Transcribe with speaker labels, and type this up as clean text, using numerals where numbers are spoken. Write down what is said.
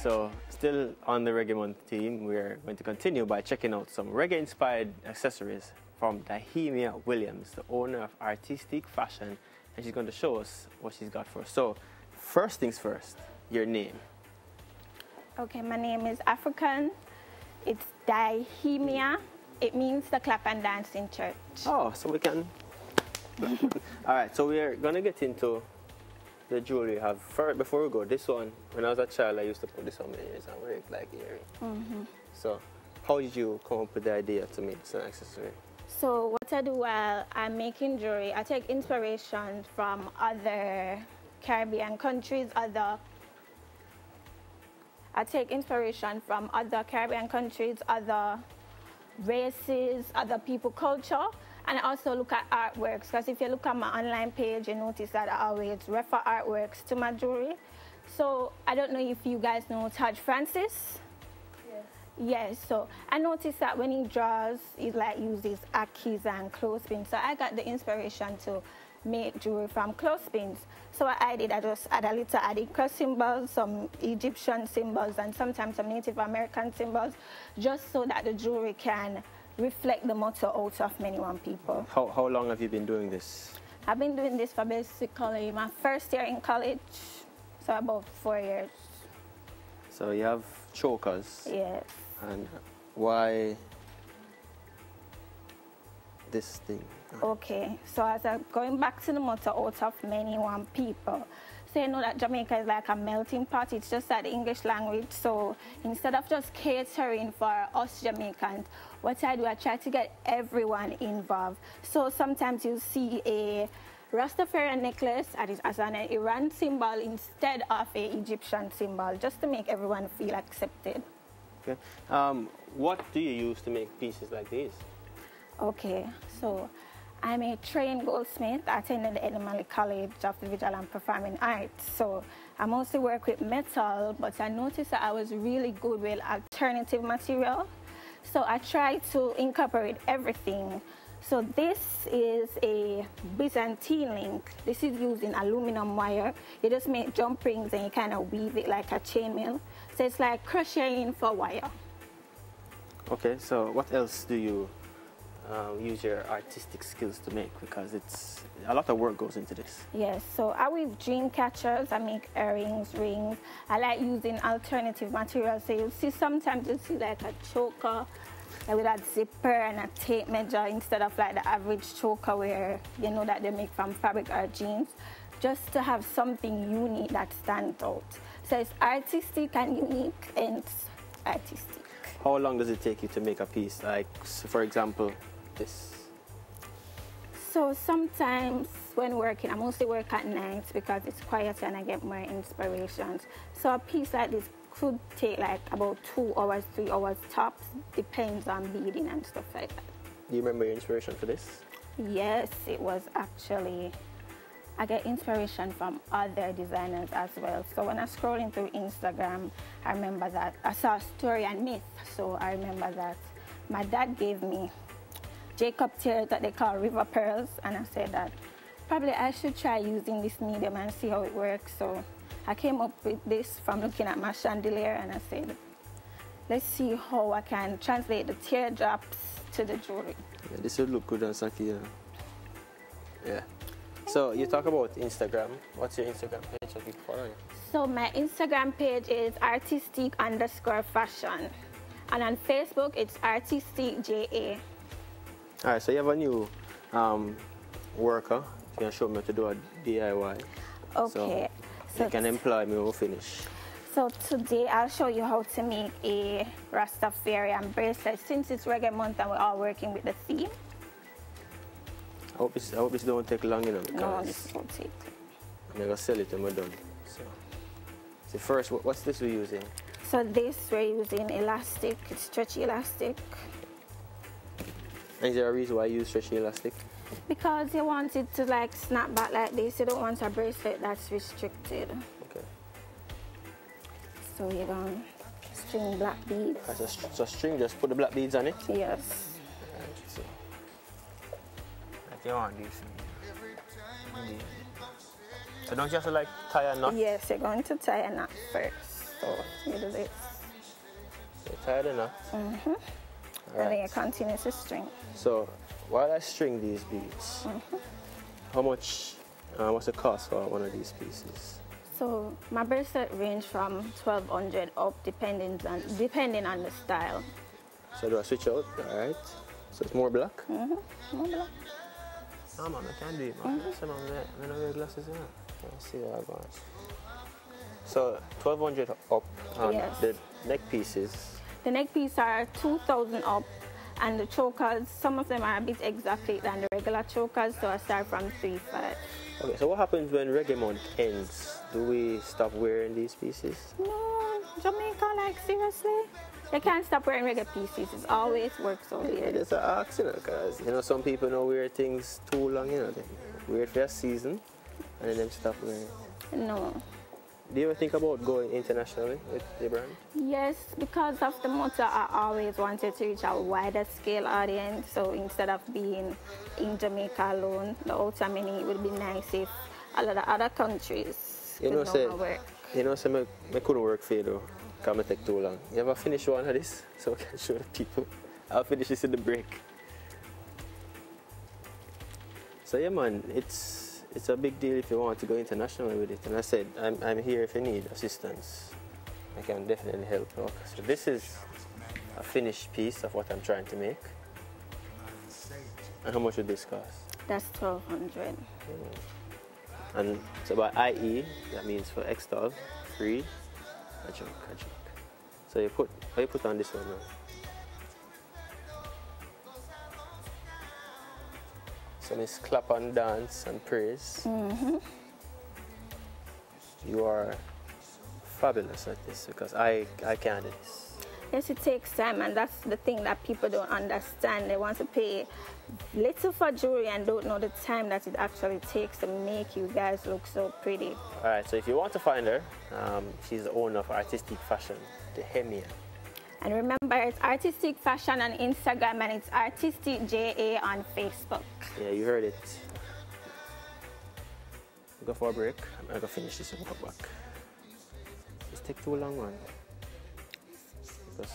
Speaker 1: so still on the Reggae Month theme, we're going to continue by checking out some reggae-inspired accessories from Dahemia Williams, the owner of Artistic Fashion, and she's going to show us what she's got for us. So, first things first, your name.
Speaker 2: Okay, my name is African. It's Dahemia. It means the clap and dance in church.
Speaker 1: Oh, so we can... All right, so we're going to get into the jewelry you have. First, before we go, this one, when I was a child, I used to put this on my ears and wear it like earring. So, how did you come up with the idea to make this an accessory?
Speaker 2: So, what I do while I'm making jewelry, I take inspiration from other Caribbean countries, other races, other people culture, and I also look at artworks, because if you look at my online page, you notice that I always refer artworks to my jewelry. So I don't know if you guys know Taj Francis. Yes, so I noticed that when he draws, he like uses akis and clothespins. So I got the inspiration to make jewelry from clothespins. So what I did, I just add a little Adinka symbols, some Egyptian symbols, and sometimes some Native American symbols, just so that the jewelry can reflect the motto out of many one people.
Speaker 1: How long have you been doing this?
Speaker 2: I've been doing this for basically my first year in college, so about 4 years.
Speaker 1: So you have chokers.
Speaker 2: Yes.
Speaker 1: And why this thing?
Speaker 2: Okay, so as I'm going back to the motto out of many one people, so you know that Jamaica is like a melting pot. It's just like the English language. So instead of just catering for us Jamaicans, what I do, I try to get everyone involved. So sometimes you see a Rastafarian necklace as an Iran symbol instead of an Egyptian symbol, just to make everyone feel accepted.
Speaker 1: Okay. What do you use to make pieces like these?
Speaker 2: Okay, so I'm a trained goldsmith. I attended the Edinburgh College of the Visual and Performing Arts. So I mostly work with metal, but I noticed that I was really good with alternative material. So I try to incorporate everything. So this is a Byzantine link. This is using aluminum wire. You just make jump rings and you kind of weave it like a chainmail. So it's like crocheting for wire.
Speaker 1: Okay, so what else do you use your artistic skills to make? Because it's a lot of work goes into this. Yes,
Speaker 2: so I weave dream catchers, I make earrings, rings. I like using alternative materials. So you'll see sometimes you'll see like a choker with a zipper and a tape measure instead of like the average choker where you know that they make from fabric or jeans, just to have something unique that stands out. So it's artistic and unique and artistic.
Speaker 1: How long does it take you to make a piece? Like, for example, this?
Speaker 2: So sometimes when working, I mostly work at night because it's quieter and I get more inspirations. So a piece like this could take like about 2 hours, 3 hours tops, depends on beading and stuff like that.
Speaker 1: Do you remember your inspiration for this?
Speaker 2: Yes, it was actually, I get inspiration from other designers as well. So when I was scrolling through Instagram, I remember that I saw Story and Myth. So I remember that my dad gave me Jacob tears that they call river pearls, and I said that probably I should try using this medium and see how it works. So I came up with this from looking at my chandelier, and I said, let's see how I can translate the teardrops to the jewelry.
Speaker 1: Yeah, this would look good on Saki. Yeah. So you talk about Instagram. What's your Instagram page so people follow you?
Speaker 2: So my Instagram page is artistic_fashion. And on Facebook, it's artisticJA.
Speaker 1: All right, so you have a new worker. You can show me how to do a DIY.
Speaker 2: Okay.
Speaker 1: So you can employ me when we finish.
Speaker 2: So today I'll show you how to make a Rastafarian bracelet. Since it's Reggae Month and we're all working with the theme.
Speaker 1: I hope this don't take long enough.
Speaker 2: No, this won't take.
Speaker 1: I'm going to sell it when we're done. So first, what's this we're using?
Speaker 2: So this we're using elastic, it's stretchy elastic.
Speaker 1: And is there a reason why you use stretchy elastic?
Speaker 2: Because you want it to like snap back like this. You don't want a bracelet that's restricted.
Speaker 1: Okay.
Speaker 2: So you're going to string black beads.
Speaker 1: So string, just put the black beads on it?
Speaker 2: Yes.
Speaker 1: So you want this. So don't you have to like tie a knot?
Speaker 2: Yes, you're going to tie a knot first. So you do this.
Speaker 1: You tie the knot.
Speaker 2: And then you continue to string.
Speaker 1: So while I string these beads, how much, what's the cost for one of these pieces?
Speaker 2: So my bracelet range from 1,200 up, depending on the style.
Speaker 1: So do I switch out? All right. So it's more black?
Speaker 2: More black.
Speaker 1: No, man, I can't do it, man. So, man, I don't wear glasses, yeah. Let's see what I got. So 1,200 up on
Speaker 2: Yes.
Speaker 1: the neck pieces.
Speaker 2: The neck pieces are 2,000 up, and the chokers, some of them are a bit exotic than the regular chokers, so I start from 3,500.
Speaker 1: Okay, so what happens when reggae month ends? Do we stop wearing these pieces?
Speaker 2: No, Jamaica, like seriously? You can't stop wearing reggae pieces. It always works out
Speaker 1: Yeah,
Speaker 2: here.
Speaker 1: just an ask, you know, because, you know, some people don't wear things too long, you know. They wear it for a season, and then they stop wearing it.
Speaker 2: No.
Speaker 1: Do you ever think about going internationally with the brand?
Speaker 2: Yes, because of the motto, I always wanted to reach a wider scale audience. So instead of being in Jamaica alone, the outer mini, it would be nice if a lot of other countries
Speaker 1: You
Speaker 2: could
Speaker 1: know,
Speaker 2: know my work.
Speaker 1: You know, say I couldn't work for you though, because it take too long. You ever finish one of this so I can show the people? I'll finish this in the break. So yeah, man, it's a big deal if you want to go international with it. And I said, I'm here if you need assistance. I can definitely help. Okay? So this is a finished piece of what I'm trying to make. And how much would this cost?
Speaker 2: That's 1,200.
Speaker 1: And so by IE, that means for extra, free, a joke. So you put on this one now. So Miss clap and dance and praise. You are fabulous at this because I can't do this.
Speaker 2: Yes, it takes time, and that's the thing that people don't understand. They want to pay little for jewelry and don't know the time that it actually takes to make you guys look so pretty.
Speaker 1: All right, so if you want to find her, she's the owner of Artistic Fashion, the Hemia.
Speaker 2: And remember, it's Artistic Fashion on Instagram and it's Artistic JA on Facebook.
Speaker 1: Yeah, you heard it. Go for a break. I'm going to finish this and come back. This take too long, man. Because,